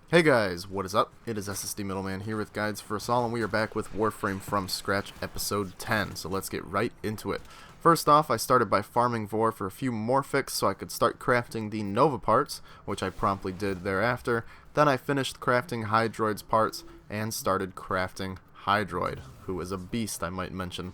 Hey guys, what is up? It is SSD Middleman here with GuidesForUsAll, and we are back with Warframe from scratch episode 10, so let's get right into it. First off, I started by farming Vor for a few morphics so I could start crafting the Nova parts, which I promptly did thereafter. Then I finished crafting Hydroid's parts and started crafting Hydroid, who is a beast, I might mention.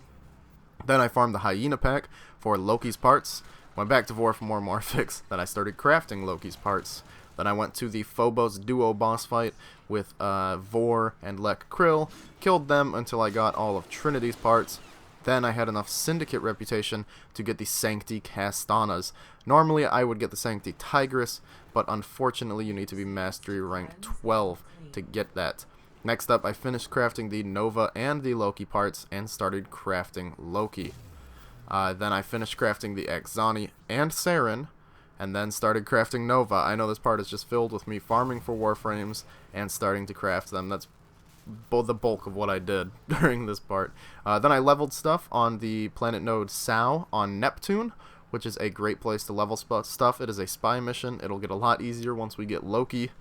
Then I farmed the Hyena pack for Loki's parts, went back to Vor for more morphics, then I started crafting Loki's parts. Then I went to the Phobos duo boss fight with Vor and Lek Krill, killed them until I got all of Trinity's parts. Then I had enough Syndicate reputation to get the Sancti Castanas. Normally I would get the Sancti Tigress, but unfortunately you need to be Mastery rank 12 to get that. Next up, I finished crafting the Nova and the Loki parts and started crafting Loki. Then I finished crafting the Axani and Saren, and then started crafting Nova. I know this part is just filled with me farming for Warframes and starting to craft them. That's the bulk of what I did during this part. Then I leveled stuff on the planet node Sao on Neptune, which is a great place to level stuff. It is a spy mission. It'll get a lot easier once we get Loki,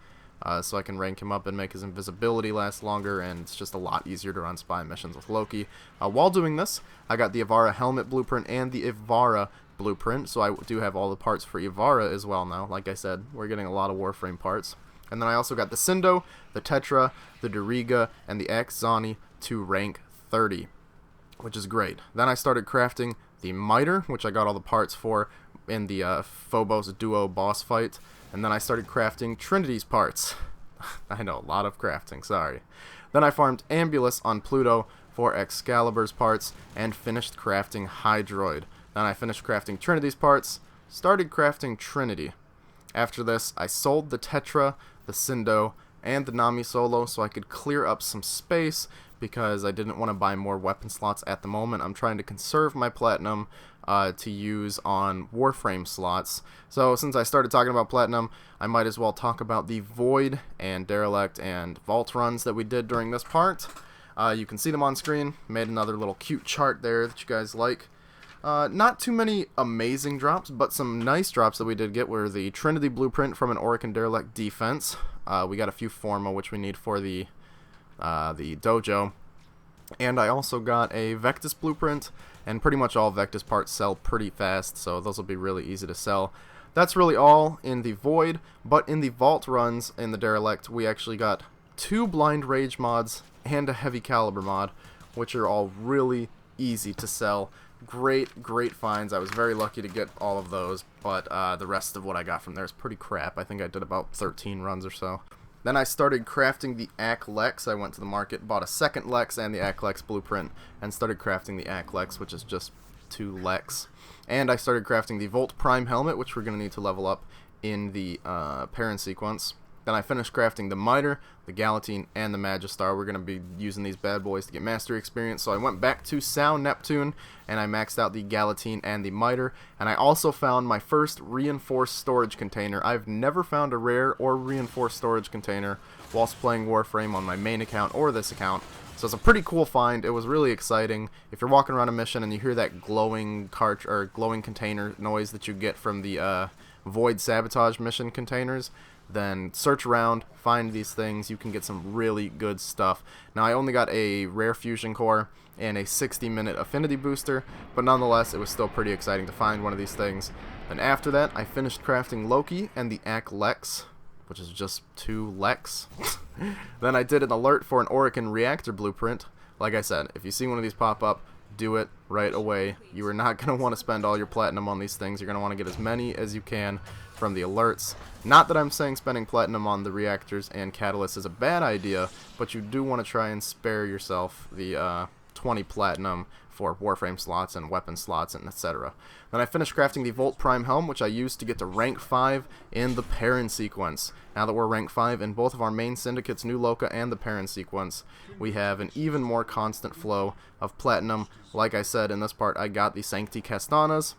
so I can rank him up and make his invisibility last longer, and it's just a lot easier to run spy missions with Loki. While doing this, I got the Ivara helmet blueprint and the Ivara blueprint, so I do have all the parts for Ivara as well now. Like I said, we're getting a lot of Warframe parts. And then I also got the Cindo, the Tetra, the Doriga, and the Axani to rank 30, which is great. Then I started crafting the Miter, which I got all the parts for in the Phobos duo boss fight. And then I started crafting Trinity's parts. I know, a lot of crafting, sorry. Then I farmed Ambulus on Pluto for Excalibur's parts and finished crafting Hydroid. Then I finished crafting Trinity's parts, started crafting Trinity. After this, I sold the Tetra, the Cindo, and the Nami Solo so I could clear up some space because I didn't want to buy more weapon slots at the moment. I'm trying to conserve my platinum to use on Warframe slots. So since I started talking about platinum, I might as well talk about the Void and Derelict and Vault runs that we did during this part. You can see them on screen. Made another little cute chart there that you guys like. Not too many amazing drops, but some nice drops that we did get were the Trinity Blueprint from an Auric and Derelict defense. We got a few Forma, which we need for the dojo. And I also got a Vectis Blueprint, and pretty much all Vectis parts sell pretty fast, so those will be really easy to sell. That's really all in the Void, but in the Vault runs in the Derelict, we actually got 2 Blind Rage mods and a Heavy Caliber mod, which are all really easy to sell. Great finds. I was very lucky to get all of those, but the rest of what I got from there is pretty crap. I think I did about 13 runs or so. Then I started crafting the Ak Lex. I went to the market, bought a second Lex and the Ak Lex blueprint, and started crafting the Ak Lex, which is just 2 Lex. And I started crafting the Volt Prime helmet, which we're going to need to level up in the parent sequence. Then I finished crafting the Miter, the Galatine, and the Magistar. We're going to be using these bad boys to get mastery experience. So I went back to Sao Neptune, and I maxed out the Galatine and the Miter. And I also found my first reinforced storage container. I've never found a rare or reinforced storage container whilst playing Warframe on my main account or this account. So it's a pretty cool find. It was really exciting. If you're walking around a mission and you hear that glowing container noise that you get from the Void Sabotage mission containers, then search around, find these things. You can get some really good stuff. Now, I only got a rare fusion core and a 60-minute affinity booster, but nonetheless, it was still pretty exciting to find one of these things. And after that, I finished crafting Loki and the Ak Lex, which is just 2 Lex. Then I did an alert for an Auric and Reactor blueprint. Like I said, if you see one of these pop up, do it right away. You are not going to want to spend all your platinum on these things. You're going to want to get as many as you can from the alerts. Not that I'm saying spending platinum on the reactors and catalysts is a bad idea, but you do want to try and spare yourself the 20 platinum for Warframe slots and weapon slots and etc. Then I finished crafting the Volt Prime helm, which I used to get to rank 5 in the Perrin sequence. Now that we're rank 5 in both of our main syndicates, New Loka and the Perrin sequence, we have an even more constant flow of platinum. Like I said, in this part I got the Sancti Castanas,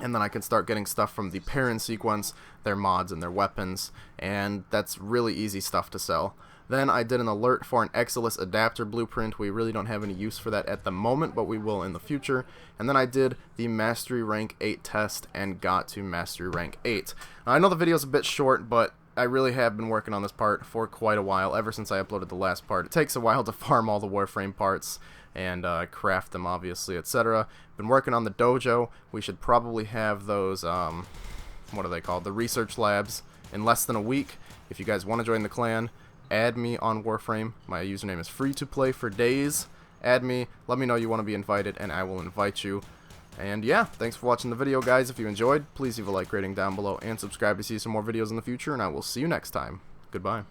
and then I can start getting stuff from the Perrin sequence, their mods and their weapons, and that's really easy stuff to sell. Then I did an alert for an Exilus adapter blueprint. We really don't have any use for that at the moment, but we will in the future. And then I did the Mastery Rank 8 test and got to Mastery Rank 8. Now, I know the video is a bit short, but I really have been working on this part for quite a while, ever since I uploaded the last part. It takes a while to farm all the Warframe parts and craft them, obviously, etc. Been working on the dojo. We should probably have those, what are they called? The research labs in less than a week. If you guys want to join the clan, add me on Warframe. My username is free to play for days. Add me, let me know you want to be invited, and I will invite you. And yeah, thanks for watching the video, guys. If you enjoyed, please leave a like rating down below and subscribe to see some more videos in the future, and I will see you next time. Goodbye.